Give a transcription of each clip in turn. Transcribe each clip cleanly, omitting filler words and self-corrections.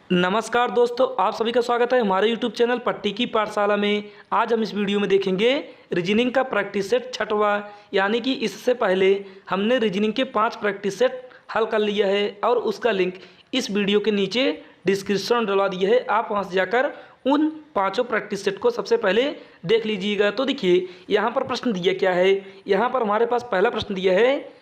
नमस्कार दोस्तों, आप सभी का स्वागत है हमारे YouTube चैनल पट्टी की पाठशाला में। आज हम इस वीडियो में देखेंगे रीजनिंग का प्रैक्टिस सेट छठवां, यानी कि इससे पहले हमने रीजनिंग के 5 प्रैक्टिस सेट हल कर लिया है और उसका लिंक इस वीडियो के नीचे डिस्क्रिप्शन में डलवा दिया है। आप वहां से जाकर उन 5 प्रैक्टिस सेट को सबसे पहले देख लीजिएगा। तो देखिए यहाँ पर प्रश्न दिया क्या है। यहाँ पर हमारे पास पहला प्रश्न दिया है,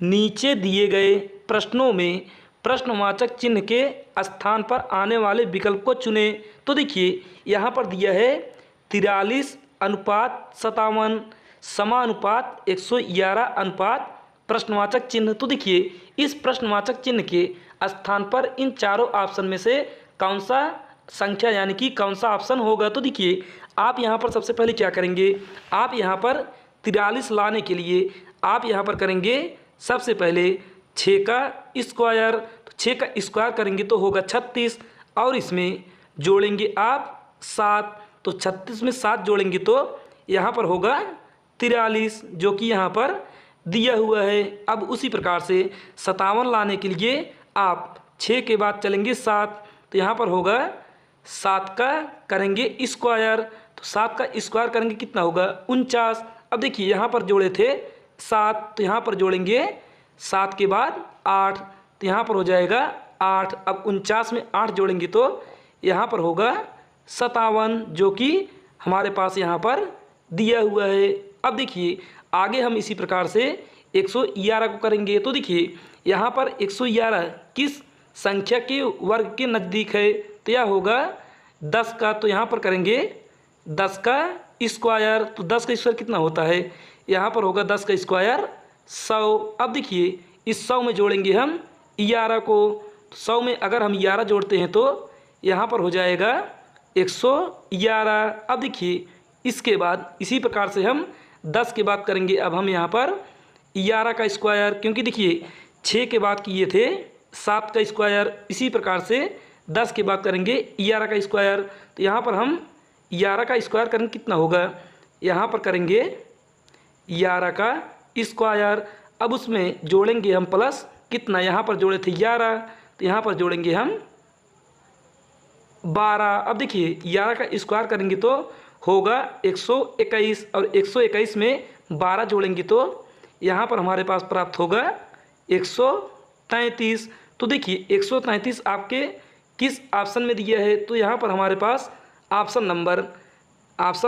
नीचे दिए गए प्रश्नों में प्रश्नवाचक चिन्ह के स्थान पर आने वाले विकल्प को चुने। तो देखिए यहाँ पर दिया है 43:57 समानुपात 111 अनुपात प्रश्नवाचक चिन्ह। तो देखिए इस प्रश्नवाचक चिन्ह के स्थान पर इन चारों ऑप्शन में से कौन सा संख्या यानी कि कौन सा ऑप्शन होगा। तो देखिए आप यहाँ पर सबसे पहले क्या करेंगे, आप यहाँ पर 43 लाने के लिए आप यहाँ पर करेंगे सबसे पहले 6 का स्क्वायर। तो 6 का स्क्वायर करेंगे तो होगा 36 और इसमें जोड़ेंगे आप 7। तो 36 में 7 जोड़ेंगे तो यहाँ पर होगा 43, जो कि यहाँ पर दिया हुआ है। अब उसी प्रकार से 57 लाने के लिए आप 6 के बाद चलेंगे 7। तो यहाँ पर होगा 7 का करेंगे स्क्वायर। तो 7 का स्क्वायर करेंगे कितना होगा 49। अब देखिए यहाँ पर जोड़े थे 7, तो यहाँ पर जोड़ेंगे 7 के बाद 8। तो यहाँ पर हो जाएगा 8। अब 49 में 8 जोड़ेंगे तो यहाँ पर होगा 57, जो कि हमारे पास यहाँ पर दिया हुआ है। अब देखिए आगे हम इसी प्रकार से 111 को करेंगे। तो देखिए यहाँ पर 111 किस संख्या के वर्ग के नज़दीक है, तो यह होगा 10 का। तो यहाँ पर करेंगे 10 का स्क्वायर। तो 10 का स्क्वायर कितना होता है, यहाँ पर होगा 10 का स्क्वायर 100। अब देखिए इस 100 में जोड़ेंगे हम 11 को। 100 में अगर हम 11 जोड़ते हैं तो यहाँ पर हो जाएगा 111। अब देखिए इसके बाद इसी प्रकार से हम 10 के बाद करेंगे अब हम यहाँ पर 11 का स्क्वायर, क्योंकि देखिए 6 के बाद किए थे 7 का स्क्वायर। इसी प्रकार से 10 के बाद करेंगे 11 का स्क्वायर। तो यहाँ पर हम 11 का स्क्वायर करेंगे कितना होगा, यहाँ पर करेंगे 11 का स्क्वायर। अब उसमें जोड़ेंगे हम प्लस कितना, यहाँ पर जोड़े थे 11, तो यहाँ पर जोड़ेंगे हम 12। अब देखिए 11 का स्क्वायर करेंगे तो होगा 121 और 121 में 12 जोड़ेंगे तो यहाँ पर हमारे पास प्राप्त होगा 133। तो देखिए 133 आपके किस ऑप्शन में दिया है, तो यहाँ पर हमारे पास ऑप्शन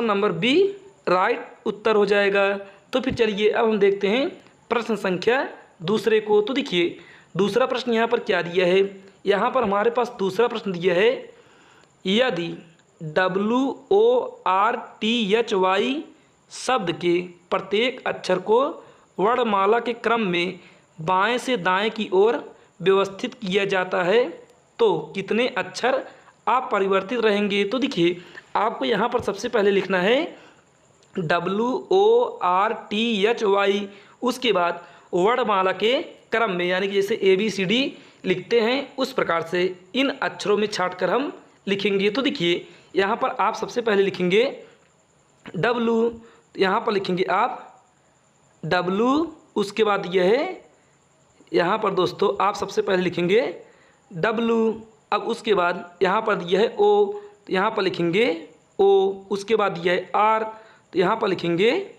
नंबर बी राइट उत्तर हो जाएगा। तो फिर चलिए अब हम देखते हैं प्रश्न संख्या दूसरे को। तो देखिए दूसरा प्रश्न यहाँ पर क्या दिया है, यहाँ पर हमारे पास दूसरा प्रश्न दिया है, यदि WORTHY शब्द के प्रत्येक अक्षर को वर्णमाला के क्रम में बाएं से दाएं की ओर व्यवस्थित किया जाता है तो कितने अक्षर अपरिवर्तित रहेंगे। तो देखिए आपको यहाँ पर सबसे पहले लिखना है WORTHY, उसके बाद वर्णमाला के क्रम में, यानी कि जैसे ABCD लिखते हैं उस प्रकार से इन अक्षरों में छांटकर हम लिखेंगे। तो देखिए यहाँ पर आप सबसे पहले लिखेंगे W, यहाँ पर लिखेंगे आप W, उसके बाद यह है यहाँ पर दोस्तों आप सबसे पहले लिखेंगे W। अब उसके बाद यहाँ पर दिया है O, तो यहाँ पर लिखेंगे O। उसके बाद दिया है R, तो यहाँ पर लिखेंगे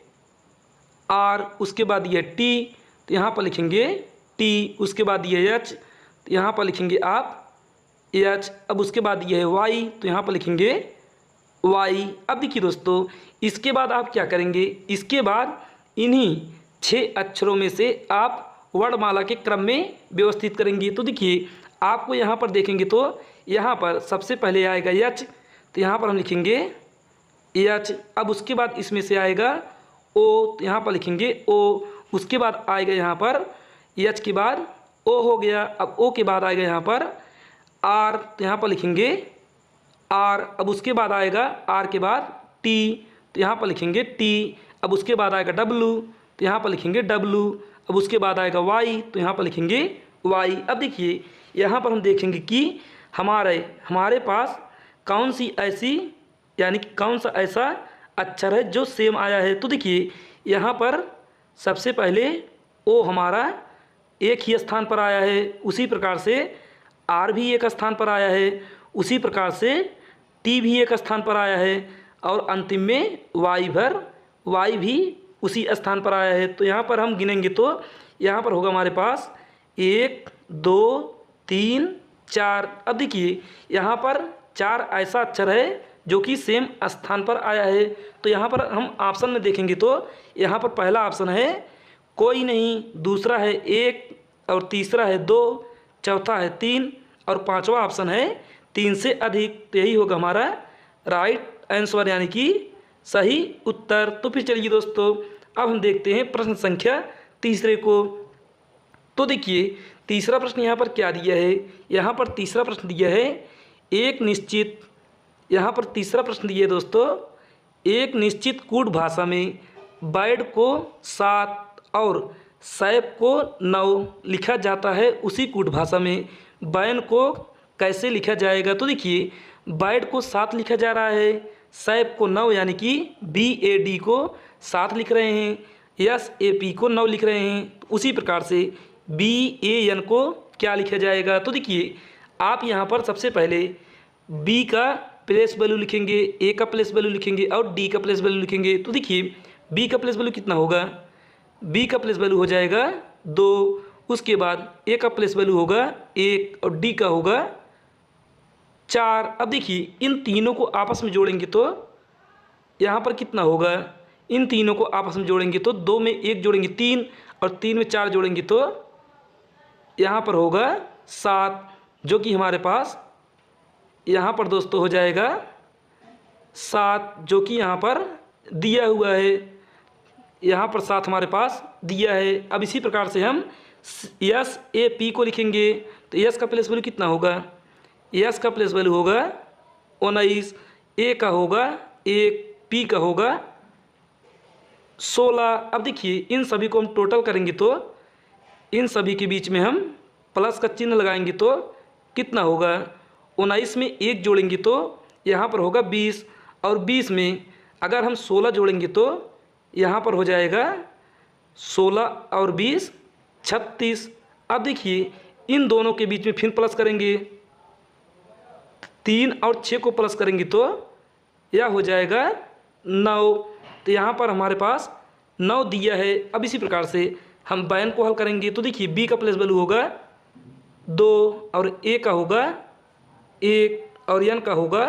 R। उसके बाद दिया है T, तो यहाँ पर लिखेंगे T। उसके बाद दिया है H, तो यहाँ पर लिखेंगे आप H। अब उसके बाद दिया है Y, तो यहाँ पर लिखेंगे Y। अब देखिए दोस्तों इसके बाद आप क्या करेंगे, इसके बाद इन्हीं 6 अक्षरों में से आप वर्णमाला के क्रम में व्यवस्थित करेंगे। तो देखिए आपको यहाँ पर देखेंगे तो यहाँ पर सबसे पहले आएगा H, तो यहाँ पर हम लिखेंगे H। अब उसके बाद इसमें से आएगा O, तो यहाँ पर लिखेंगे O। उसके बाद आएगा यहाँ पर H के बाद O हो गया। अब O के बाद आएगा यहाँ पर R, तो यहाँ पर लिखेंगे R। अब उसके बाद आएगा R के बाद T, तो यहाँ पर लिखेंगे T। अब उसके बाद आएगा W, तो यहाँ पर लिखेंगे W। अब उसके बाद आएगा Y, तो यहाँ पर लिखेंगे Y। अब देखिए यहाँ पर हम देखेंगे कि हमारे पास कौन सी ऐसी, यानी कि कौन सा ऐसा अक्षर है जो सेम आया है। तो देखिए यहाँ पर सबसे पहले O हमारा एक ही स्थान पर आया है, उसी प्रकार से R भी एक स्थान पर आया है, उसी प्रकार से टी भी एक स्थान पर आया है और अंतिम में वाई भी उसी स्थान पर आया है। तो यहाँ पर हम गिनेंगे तो यहाँ पर होगा हमारे पास 1 2 3 4। अब देखिए यहाँ पर 4 ऐसा अक्षर है जो कि सेम स्थान पर आया है। तो यहाँ पर हम ऑप्शन में देखेंगे तो यहाँ पर पहला ऑप्शन है कोई नहीं, दूसरा है 1 और तीसरा है 2, चौथा है 3 और पांचवा ऑप्शन है 3 से अधिक। तो यही होगा हमारा राइट आंसर यानी कि सही उत्तर। तो फिर चलिए दोस्तों अब हम देखते हैं प्रश्न संख्या तीसरे को। तो देखिए तीसरा प्रश्न यहाँ पर क्या दिया है। यहाँ पर तीसरा प्रश्न दिया है एक निश्चित, यहाँ पर तीसरा प्रश्न दिया है दोस्तों, एक निश्चित कूट भाषा में बैड को 7 और सैप को 9 लिखा जाता है, उसी कूट भाषा में बैन को कैसे लिखा जाएगा। तो देखिए बैड को 7 लिखा जा रहा है, सैप को 9 यानी कि BAD को 7 लिख रहे हैं, SAP को 9 लिख रहे हैं। तो उसी प्रकार से BAN को क्या लिखा जाएगा। तो देखिए आप यहाँ पर सबसे पहले B का प्लेस वैल्यू लिखेंगे, A का प्लेस वैल्यू लिखेंगे और D का प्लेस वैल्यू लिखेंगे। तो देखिए B का प्लेस वैल्यू कितना होगा, B का प्लेस वैल्यू हो जाएगा 2, उसके बाद A का प्लेस वैल्यू होगा 1 और D का होगा 4। अब देखिए इन तीनों को आपस में जोड़ेंगे तो यहाँ पर कितना होगा, इन तीनों को आपस में जोड़ेंगे तो 2 में 1 जोड़ेंगे 3 और 3 में 4 जोड़ेंगे तो यहाँ पर होगा 7, जो कि हमारे पास यहाँ पर दोस्तों हो जाएगा 7, जो कि यहाँ पर दिया हुआ है। यहाँ पर 7 हमारे पास दिया है। अब इसी प्रकार से हम SAP को लिखेंगे तो S का प्लेस वैल्यू कितना होगा, S का प्लेस वैल्यू होगा 19, A का होगा 1, P का होगा 16। अब देखिए इन सभी को हम टोटल करेंगे तो इन सभी के बीच में हम प्लस का चिन्ह लगाएंगे तो कितना होगा, 19 में 1 जोड़ेंगे तो यहाँ पर होगा 20 और 20 में अगर हम 16 जोड़ेंगे तो यहाँ पर हो जाएगा 16 और 20 36। अब देखिए इन दोनों के बीच में फिर प्लस करेंगे, 3 और 6 को प्लस करेंगे तो यह हो जाएगा 9। तो यहाँ पर हमारे पास 9 दिया है। अब इसी प्रकार से हम बैन को हल करेंगे तो देखिए B का प्लेस वैल्यू होगा 2 और A का होगा 1 और N का होगा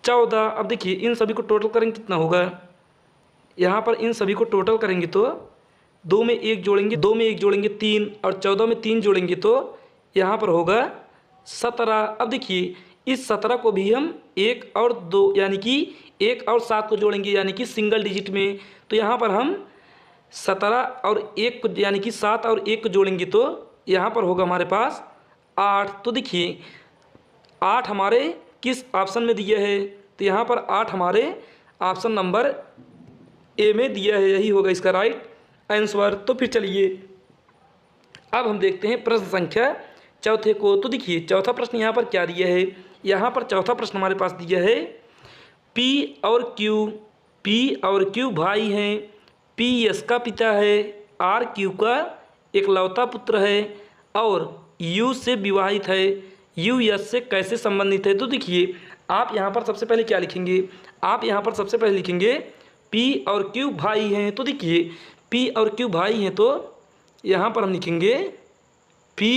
14। अब देखिए इन सभी को टोटल करेंगे कितना होगा, यहाँ पर इन सभी को टोटल करेंगे तो 2 में 1 जोड़ेंगे 3 और 14 में 3 जोड़ेंगे तो यहाँ पर होगा 17। अब देखिए इस 17 को भी हम 1 और 2 यानी कि 1 और 7 को जोड़ेंगे यानी कि सिंगल डिजिट में। तो यहाँ पर हम 17 और 1 को यानी कि 7 और 1 को जोड़ेंगे तो यहाँ पर होगा हमारे पास 8। तो देखिए 8 हमारे किस ऑप्शन में दिया है, तो यहाँ पर 8 हमारे ऑप्शन नंबर A में दिया है, यही होगा इसका राइट आंसर। तो फिर चलिए अब हम देखते हैं प्रश्न संख्या चौथे को। तो देखिए चौथा प्रश्न यहाँ पर क्या दिया है, यहाँ पर चौथा प्रश्न हमारे पास दिया है P और Q भाई हैं, P S का पिता है, R Q का एकलौता पुत्र है और U से विवाहित है, U S से कैसे संबंधित है। तो देखिए आप यहाँ पर सबसे पहले क्या लिखेंगे, आप यहाँ पर सबसे पहले लिखेंगे P और Q भाई हैं। तो देखिए P और Q भाई हैं तो यहाँ पर हम लिखेंगे P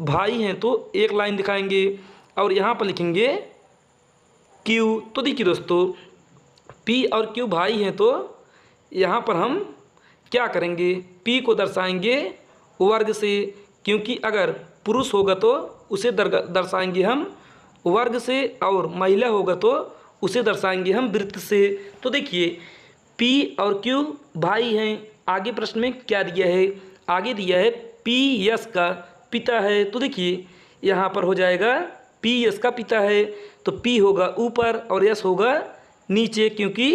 भाई हैं तो एक लाइन दिखाएंगे और यहाँ पर लिखेंगे Q। तो देखिए दोस्तों P और Q भाई हैं तो यहाँ पर हम क्या करेंगे, P को दर्शाएंगे वर्ग से, क्योंकि अगर पुरुष होगा तो उसे दर्शाएंगे हम वर्ग से और महिला होगा तो उसे दर्शाएंगे हम वृत्त से। तो देखिए P और Q भाई हैं। आगे प्रश्न में क्या दिया है, आगे दिया है P S का पिता है। तो देखिए यहाँ पर हो जाएगा P S का पिता है तो P होगा ऊपर और S होगा नीचे, क्योंकि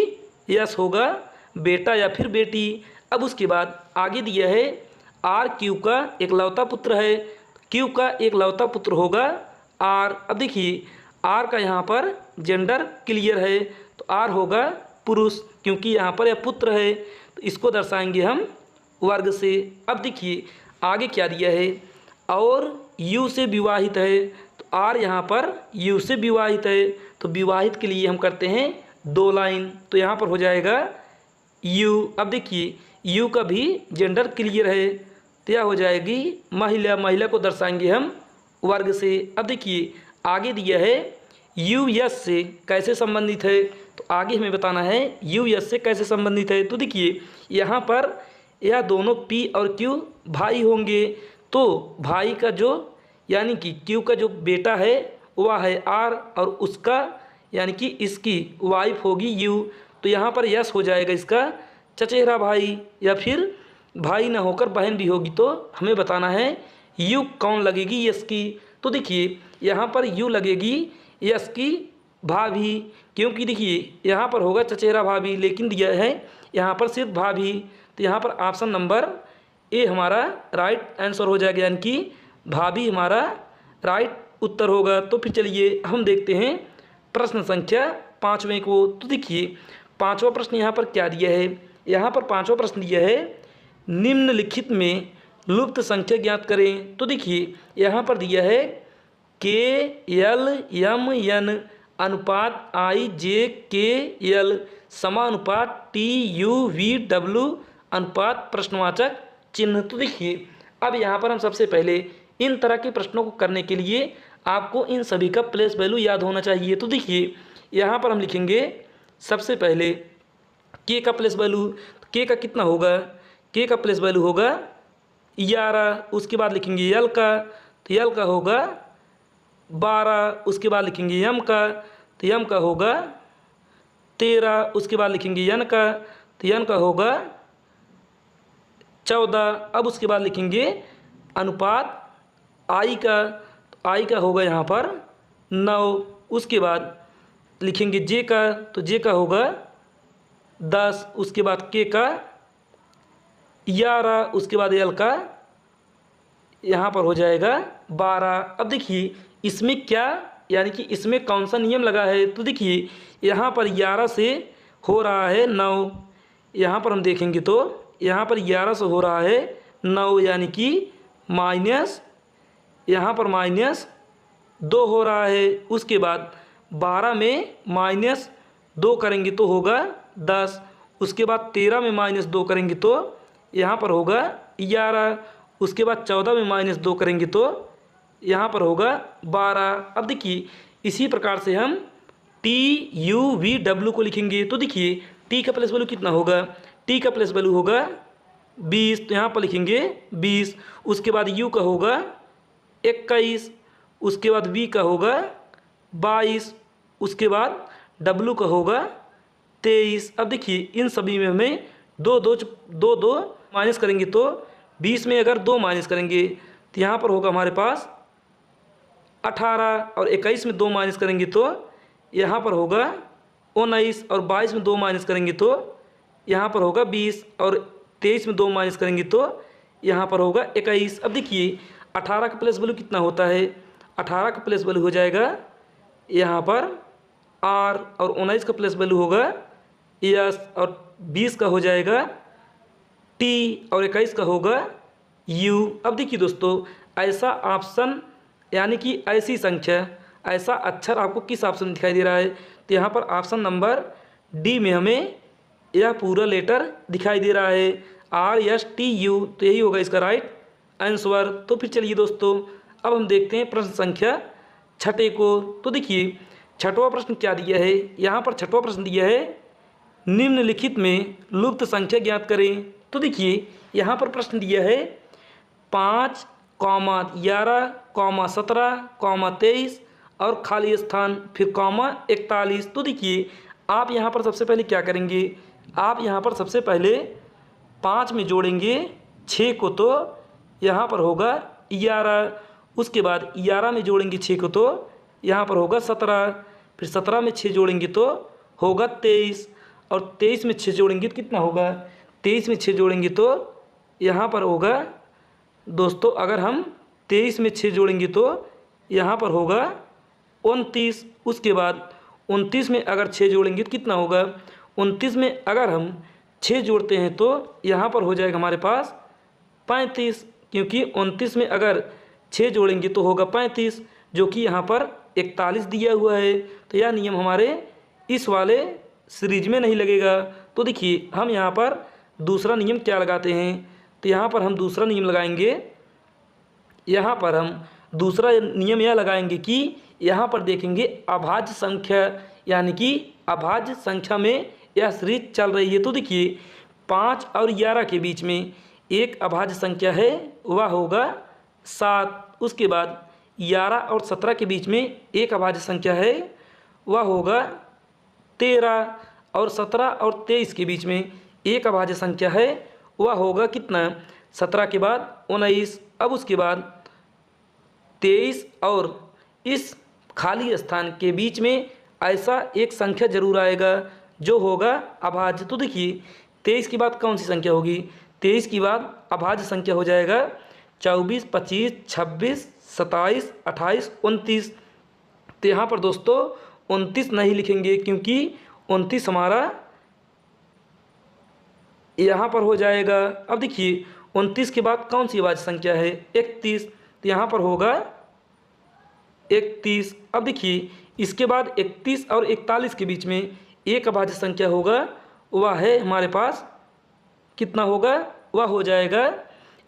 S होगा बेटा या फिर बेटी। अब उसके बाद आगे दिया है R Q का एकलौता पुत्र है, Q का एकलौता पुत्र होगा R। अब देखिए R का यहाँ पर जेंडर क्लियर है तो R होगा पुरुष, क्योंकि यहाँ पर यह पुत्र है तो इसको दर्शाएंगे हम वर्ग से। अब देखिए आगे क्या दिया है, और U से विवाहित है तो आर यहाँ पर यू से विवाहित है, तो विवाहित के लिए हम करते हैं 2 लाइन। तो यहाँ पर हो जाएगा यू। अब देखिए यू का भी जेंडर क्लियर है, तो यह हो जाएगी महिला। महिला को दर्शाएंगे हम वर्ग से। अब देखिए आगे दिया है यू यस से कैसे संबंधित है, तो आगे हमें बताना है यू यस से कैसे संबंधित है। तो देखिए यहाँ पर यह दोनों पी और क्यू भाई होंगे, तो भाई का जो यानी कि क्यू का जो बेटा है वह है आर, और उसका यानी कि इसकी वाइफ होगी यू। तो यहाँ पर यस हो जाएगा इसका चचेरा भाई, या फिर भाई ना होकर बहन भी होगी, तो हमें बताना है यू कौन लगेगी यस की। तो देखिए यहाँ पर यू लगेगी यस की भाभी, क्योंकि देखिए यहाँ पर होगा चचेरा भाभी, लेकिन दिया है यहाँ पर सिर्फ भाभी। तो यहाँ पर ऑप्शन नंबर ए हमारा राइट आंसर हो जाएगा, यानी कि भाभी हमारा राइट उत्तर होगा। तो फिर चलिए हम देखते हैं प्रश्न संख्या 5वें को। तो देखिए 5वां प्रश्न यहाँ पर क्या दिया है। यहाँ पर 5वां प्रश्न दिया है निम्नलिखित में लुप्त संख्या ज्ञात करें। तो देखिए यहाँ पर दिया है के एल एम एन अनुपात आई जे के एल समानुपात टी यू वी डब्ल्यू अनुपात प्रश्नवाचक चिन्ह। तो देखिए अब यहाँ पर हम सबसे पहले इन तरह के प्रश्नों को करने के लिए आपको इन सभी का प्लेस वैल्यू याद होना चाहिए। तो देखिए यहाँ पर हम लिखेंगे सबसे पहले के का प्लेस वैल्यू। के का कितना होगा, के का प्लेस वैल्यू होगा 11। उसके बाद लिखेंगे यल का, तो यल का होगा 12। उसके बाद लिखेंगे यम का, तो यम का होगा 13। उसके बाद लिखेंगे यन का, तो यन का होगा 14। अब उसके बाद लिखेंगे अनुपात आई का, तो आई का होगा यहाँ पर 9। उसके बाद लिखेंगे जे का, तो जे का होगा 10। उसके बाद के का 11। उसके बाद एल का यहाँ पर हो जाएगा 12। अब देखिए इसमें क्या यानी कि इसमें कौन सा नियम लगा है। तो देखिए यहाँ पर 11 से हो रहा है 9। यहाँ पर हम देखेंगे तो यहाँ पर 11 से हो रहा है 9, यानी कि माइनस यहाँ पर -2 हो रहा है। उसके बाद 12 में -2 करेंगे तो होगा 10। उसके बाद 13 में -2 करेंगे तो यहाँ पर होगा 11। उसके बाद 14 में -2 करेंगे तो यहाँ पर होगा 12। अब देखिए इसी प्रकार से हम टी यू वी डब्ल्यू को लिखेंगे। तो देखिए टी का प्लेस वैल्यू कितना होगा, टी का प्लेस वैल्यू होगा 20, तो यहाँ पर लिखेंगे 20। उसके बाद यू का होगा 21। उसके बाद वी का होगा 22। उसके बाद डब्ल्यू का होगा 23। अब देखिए इन सभी में हमें दो माइनस करेंगे, तो 20 में अगर 2 माइनस करेंगे तो यहाँ पर होगा हमारे पास 18, और 21 में 2 माइनस करेंगे तो यहाँ पर होगा 19, और 22 में 2 माइनस करेंगे तो यहाँ पर होगा 20, और 23 में 2 माइनस करेंगे तो यहाँ पर होगा 21। अब देखिए 18 का प्लेस वैल्यू कितना होता है, 18 का प्लेस वैल्यू हो जाएगा यहाँ पर आर, और 19 का प्लेस वैल्यू होगा यस, और 20 का हो जाएगा टी, और 21 का होगा यू। अब देखिए दोस्तों ऐसा ऑप्शन यानी कि ऐसी संख्या, ऐसा अक्षर आपको किस ऑप्शन में दिखाई दे रहा है, तो यहाँ पर ऑप्शन नंबर डी में हमें यह पूरा लेटर दिखाई दे रहा है RSTU, तो यही होगा इसका राइट आंसर। तो फिर चलिए दोस्तों अब हम देखते हैं प्रश्न संख्या 6 को। तो देखिए 6वां प्रश्न क्या दिया है। यहाँ पर 6वां प्रश्न दिया है निम्नलिखित में लुप्त संख्या ज्ञात करें। तो देखिए यहाँ पर प्रश्न दिया है 5, 11, 17, 23 और खाली स्थान, फिर 41। तो देखिए आप यहाँ पर सबसे पहले क्या करेंगे, आप यहाँ पर सबसे पहले 5 में जोड़ेंगे 6 को, तो यहाँ पर होगा 11। उसके बाद 11 में जोड़ेंगे 6 को, तो यहाँ पर होगा 17। फिर 17 में 6 जोड़ेंगे तो होगा 23, और 23 में 6 जोड़ेंगे तो कितना होगा, 23 में 6 जोड़ेंगे तो यहाँ पर होगा दोस्तों, अगर हम 23 में 6 जोड़ेंगे तो यहाँ पर होगा 29। उसके बाद 29 में अगर 6 जोड़ेंगे तो कितना होगा, 29 में अगर हम 6 जोड़ते हैं तो यहाँ पर हो जाएगा हमारे पास 35, क्योंकि 29 में अगर 6 जोड़ेंगे तो होगा 35। जो कि यहाँ पर 41 दिया हुआ है, तो यह नियम हमारे इस वाले सीरीज में नहीं लगेगा। तो देखिए हम यहाँ पर दूसरा नियम क्या लगाते हैं, तो यहाँ पर हम दूसरा नियम लगाएंगे। यहाँ पर हम दूसरा नियम यह लगाएंगे कि यहाँ पर देखेंगे अभाज्य संख्या, यानी कि अभाज्य संख्या में यह सीरीज चल रही है। तो देखिए 5 और 11 के बीच में एक अभाज्य संख्या है, वह होगा 7। उसके बाद 11 और 17 के बीच में एक अभाज्य संख्या है, वह होगा 13। और 17 और 23 के बीच में एक अभाज्य संख्या है, वह होगा कितना, 17 के बाद 19। अब उसके बाद 23 और इस खाली स्थान के बीच में ऐसा एक संख्या जरूर आएगा जो होगा अभाज्य। तो देखिए 23 के बाद कौन सी संख्या होगी, 23 के बाद अभाज्य संख्या हो जाएगा 24, 25, 26, 27, 28, 29। तो यहाँ पर दोस्तों 29 नहीं लिखेंगे, क्योंकि 29 हमारा यहाँ पर हो जाएगा। अब देखिए 29 के बाद कौन सी अभाज्य संख्या है, 31, तो यहाँ पर होगा 31। अब देखिए इसके बाद 31 और 41 के बीच में एक अभाज्य संख्या होगा, वह है हमारे पास कितना होगा, वह हो जाएगा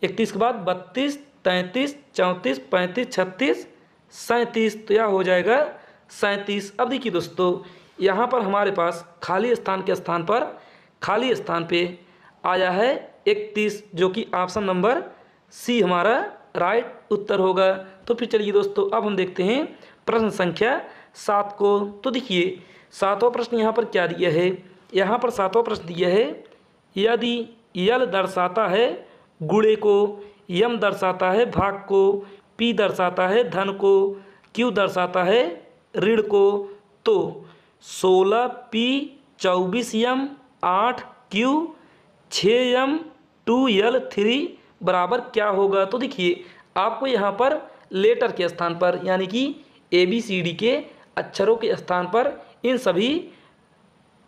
31 के बाद 32, 33, 34, 35, 36, 37, तो यह हो जाएगा 37। अब देखिए दोस्तों यहाँ पर हमारे पास खाली स्थान के स्थान पर खाली स्थान पे आया है 31, जो कि ऑप्शन नंबर सी हमारा राइट उत्तर होगा। तो फिर चलिए दोस्तों अब हम देखते हैं प्रश्न संख्या 7 को। तो देखिए 7वां प्रश्न यहाँ पर क्या दिया है, यहाँ पर 7वां प्रश्न दिया है, यदि यल दर्शाता है गुणे को, यम दर्शाता है भाग को, पी दर्शाता है धन को, क्यू दर्शाता है ऋण को, तो 16p 24m 8q 6m 2l3 बराबर क्या होगा। तो देखिए आपको यहाँ पर लेटर के स्थान पर, यानी कि ABCD के अक्षरों के स्थान पर इन सभी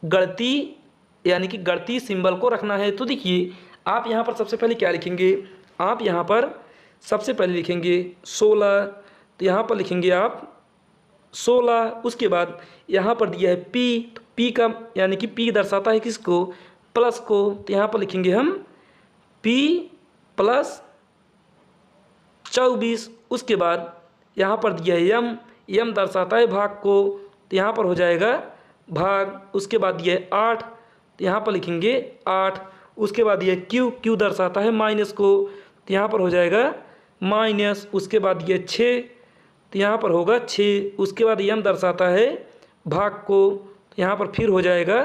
गणती यानी कि गणती सिंबल को रखना है। तो देखिए आप यहाँ पर सबसे पहले क्या लिखेंगे, आप यहाँ पर सबसे पहले लिखेंगे 16, तो यहाँ पर लिखेंगे आप 16। उसके बाद यहाँ पर दिया है P, तो P का यानी कि P दर्शाता है किसको, प्लस को, तो यहाँ पर लिखेंगे हम P प्लस 24। उसके बाद यहाँ पर दिया है यम, यम दर्शाता है भाग को, तो यहाँ पर हो जाएगा भाग। उसके बाद दिया है 8, तो यहाँ पर लिखेंगे 8। उसके बाद दिया है क्यू, क्यू दर्शाता है माइनस को, तो यहाँ पर हो जाएगा माइनस। उसके बाद दिया है 6, तो यहाँ पर होगा 6। उसके बाद यम दर्शाता है भाग को, तो यहाँ पर फिर हो जाएगा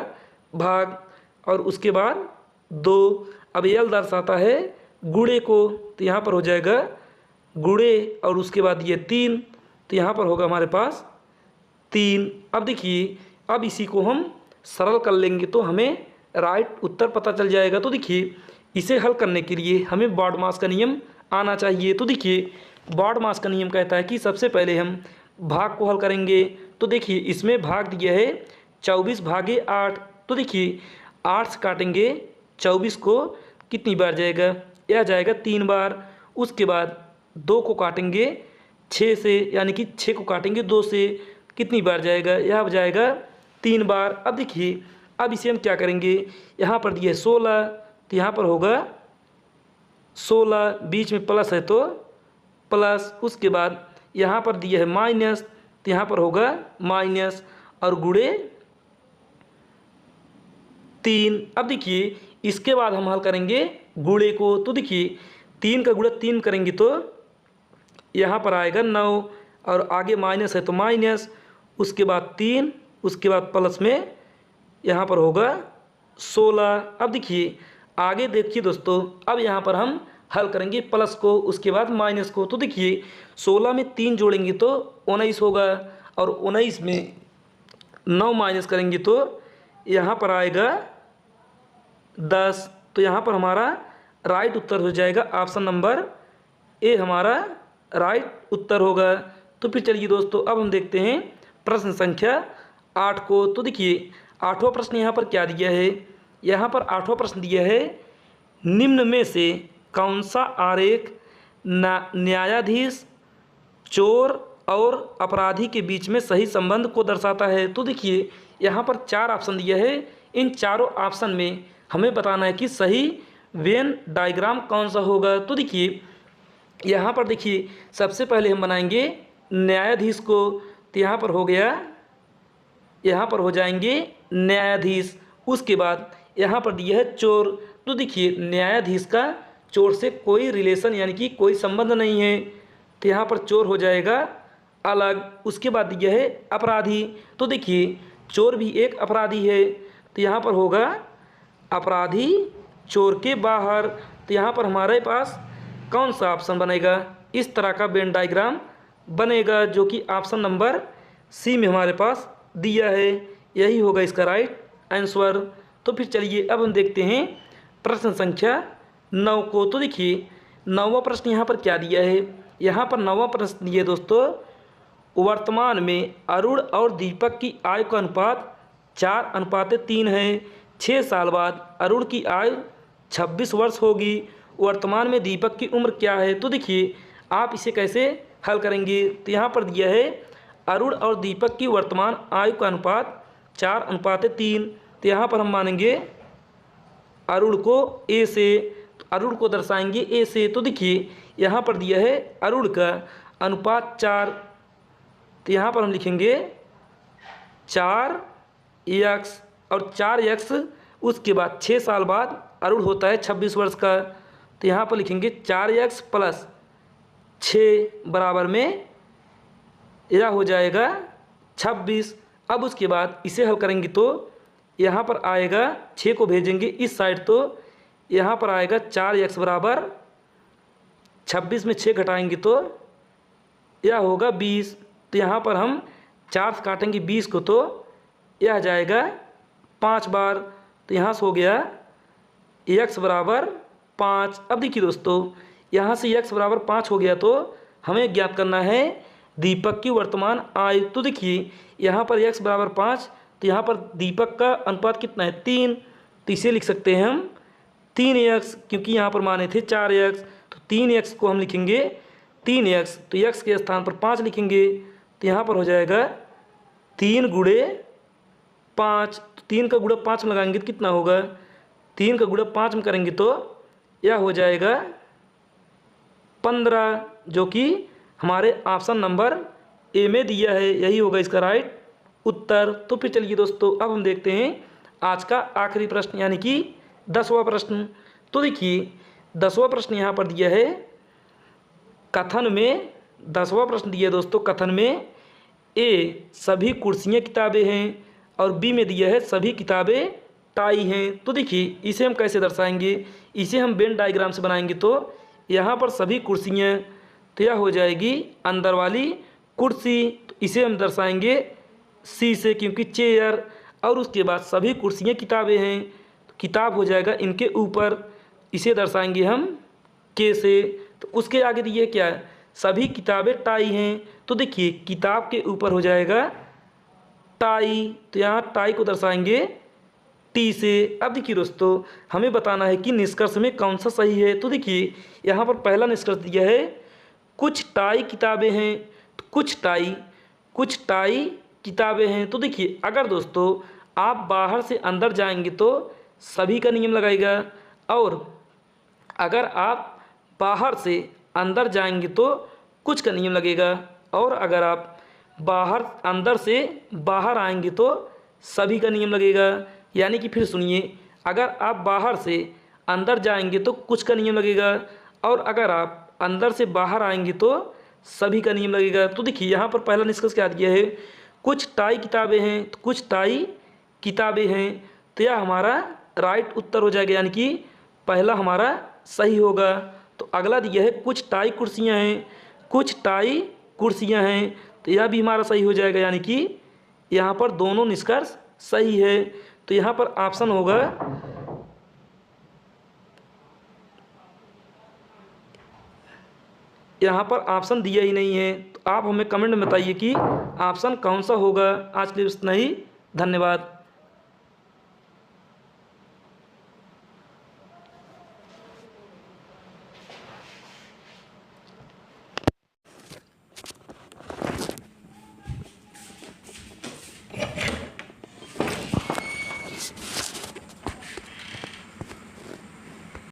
भाग। और उसके बाद 2। अब यल दर्शाता है गुणे को, तो यहाँ पर हो जाएगा गुणे। और उसके बाद ये 3, तो यहाँ पर होगा हमारे पास 3। अब देखिए अब इसी को हम सरल कर लेंगे तो हमें राइट उत्तर पता चल जाएगा। तो देखिए इसे हल करने के लिए हमें बॉडमास का नियम आना चाहिए। तो देखिए बॉडमास का नियम कहता है कि सबसे पहले हम भाग को हल करेंगे। तो देखिए इसमें भाग दिया है 24 भागे 8, तो देखिए 8 से काटेंगे 24 को, कितनी बार जाएगा, यह जाएगा 3 बार। उसके बाद 2 को काटेंगे 6 से, यानी कि 6 को काटेंगे 2 से, कितनी बार जाएगा, यह जाएगा 3 बार। अब देखिए अब इसे हम क्या करेंगे, यहाँ पर दिया है 16, तो यहाँ पर होगा 16, बीच में प्लस है तो प्लस। उसके बाद यहाँ पर दिया है माइनस, तो यहाँ पर होगा माइनस, और गुणे 3। अब देखिए इसके बाद हम हल करेंगे गुणे को। तो देखिए 3 का गुणा 3 करेंगे तो यहाँ पर आएगा 9, और आगे माइनस है तो माइनस। उसके बाद 3, उसके बाद प्लस में यहाँ पर होगा 16। अब देखिए आगे देखिए दोस्तों, अब यहाँ पर हम हल करेंगे प्लस को, उसके बाद माइनस को। तो देखिए 16 में 3 जोड़ेंगे तो 19 होगा, और 19 में 9 माइनस करेंगे तो यहाँ पर आएगा 10। तो यहाँ पर हमारा राइट उत्तर हो जाएगा ऑप्शन नंबर ए, हमारा राइट उत्तर होगा। तो फिर चलिए दोस्तों अब हम देखते हैं प्रश्न संख्या 8 को। तो देखिए 8वां प्रश्न यहाँ पर क्या दिया है, यहाँ पर 8वां प्रश्न दिया है, निम्न में से कौन सा आरेख न्यायाधीश, चोर और अपराधी के बीच में सही संबंध को दर्शाता है। तो देखिए यहाँ पर 4 ऑप्शन दिया है। इन चारों ऑप्शन में हमें बताना है कि सही वेन डायग्राम कौन सा होगा। तो देखिए यहाँ पर देखिए सबसे पहले हम बनाएंगे न्यायाधीश को। तो यहाँ पर हो गया, यहाँ पर हो जाएंगे न्यायाधीश। उसके बाद यहाँ पर दिया है चोर। तो देखिए न्यायाधीश का चोर से कोई रिलेशन यानी कि कोई संबंध नहीं है, तो यहाँ पर चोर हो जाएगा अलग। उसके बाद दिया है अपराधी। तो देखिए चोर भी एक अपराधी है, तो यहाँ पर होगा अपराधी चोर के बाहर। तो यहाँ पर हमारे पास कौन सा ऑप्शन बनेगा, इस तरह का वेन डायग्राम बनेगा, जो कि ऑप्शन नंबर सी में हमारे पास दिया है। यही होगा इसका राइट आंसर। तो फिर चलिए अब हम देखते हैं प्रश्न संख्या 9 को। तो देखिए 9वां प्रश्न यहाँ पर क्या दिया है। यहाँ पर 9वां प्रश्न दिया दोस्तों, वर्तमान में अरुण और दीपक की आयु का अनुपात 4:3 है। 6 साल बाद अरुण की आयु 26 वर्ष होगी। वर्तमान में दीपक की उम्र क्या है। तो देखिए आप इसे कैसे हल करेंगे। तो यहाँ पर दिया है अरुण और दीपक की वर्तमान आयु का अनुपात 4:3। तो यहाँ पर हम मानेंगे अरुण को ए से, तो अरुण को दर्शाएंगे ए से। तो देखिए यहाँ पर दिया है अरुण का अनुपात 4, तो यहाँ पर हम लिखेंगे 4x और 4x। उसके बाद 6 साल बाद अरुण होता है 26 वर्ष का, तो यहाँ पर लिखेंगे 4x + 6 बराबर में यह हो जाएगा 26। अब उसके बाद इसे हल करेंगे तो यहाँ पर आएगा 6 को भेजेंगे इस साइड, तो यहाँ पर आएगा 4x बराबर 26 में 6 घटाएंगे तो यह होगा 20। तो यहाँ पर हम 4 से काटेंगे 20 को, तो यह आ जाएगा 5 बार। तो यहाँ से हो गया x बराबर 5। अब देखिए दोस्तों यहाँ से x बराबर 5 हो गया, तो हमें ज्ञात करना है दीपक की वर्तमान आयु। तो देखिए यहाँ पर x बराबर 5, तो यहाँ पर दीपक का अनुपात कितना है 3, तो इसे लिख सकते हैं हम 3x, क्योंकि यहाँ पर माने थे 4x। तो 3x को हम लिखेंगे 3x, तो x के स्थान पर 5 लिखेंगे। तो यहाँ पर हो जाएगा 3 × 5। तो 3 का गुणा 5 में लगाएंगे तो कितना होगा, 3 का गुणा 5 में करेंगे तो यह हो जाएगा 15, जो कि हमारे ऑप्शन नंबर ए में दिया है। यही होगा इसका राइट उत्तर। तो फिर चलिए दोस्तों अब हम देखते हैं आज का आखिरी प्रश्न यानी कि 10वां प्रश्न। तो देखिए 10वां प्रश्न यहाँ पर दिया है कथन में। 10वां प्रश्न दिया है दोस्तों कथन में, ए सभी कुर्सियाँ किताबें हैं और बी में दिया है सभी किताबें टाई हैं। तो देखिए इसे हम कैसे दर्शाएंगे, इसे हम वेन डायग्राम से बनाएंगे। तो यहाँ पर सभी कुर्सियाँ, तो यह हो जाएगी अंदर वाली कुर्सी, तो इसे हम दर्शाएंगे सी से, क्योंकि चेयर। और उसके बाद सभी कुर्सियाँ किताबें हैं, तो किताब हो जाएगा इनके ऊपर, इसे दर्शाएंगे हम के से। तो उसके आगे दिए क्या है, सभी किताबें टाई हैं। तो देखिए किताब के ऊपर हो जाएगा टाई, तो यहाँ टाई को दर्शाएंगे टी से। अब देखिए दोस्तों हमें बताना है कि निष्कर्ष में कौन सा सही है। तो देखिए यहाँ पर पहला निष्कर्ष दिया है कुछ टाई किताबें हैं, तो कुछ टाई किताबें हैं। तो देखिए अगर दोस्तों आप बाहर से अंदर जाएंगे तो सभी का नियम लगाएगा, और अगर आप बाहर से अंदर जाएंगे तो कुछ का नियम लगेगा, और अगर आप बाहर अंदर से बाहर आएंगे तो सभी का नियम लगेगा। यानी कि फिर सुनिए, अगर आप बाहर से अंदर जाएंगे तो कुछ का नियम लगेगा, और अगर आप अंदर से बाहर आएंगे तो सभी का नियम लगेगा। तो देखिए यहाँ पर पहला निष्कर्ष क्या दिया है, कुछ टाई किताबें हैं, तो कुछ टाई किताबें हैं, तो यह हमारा राइट उत्तर हो जाएगा, यानी कि पहला हमारा सही होगा। तो अगला दिया है कुछ टाई कुर्सियाँ हैं, कुछ टाई कुर्सियाँ हैं, तो यह भी हमारा सही हो जाएगा, यानी कि यहाँ पर दोनों निष्कर्ष सही है। तो यहाँ पर ऑप्शन होगा यहाँ पर ऑप्शन दिया ही नहीं है। तो आप हमें कमेंट में बताइए कि ऑप्शन कौन सा होगा। आज के लिए इतना ही, धन्यवाद।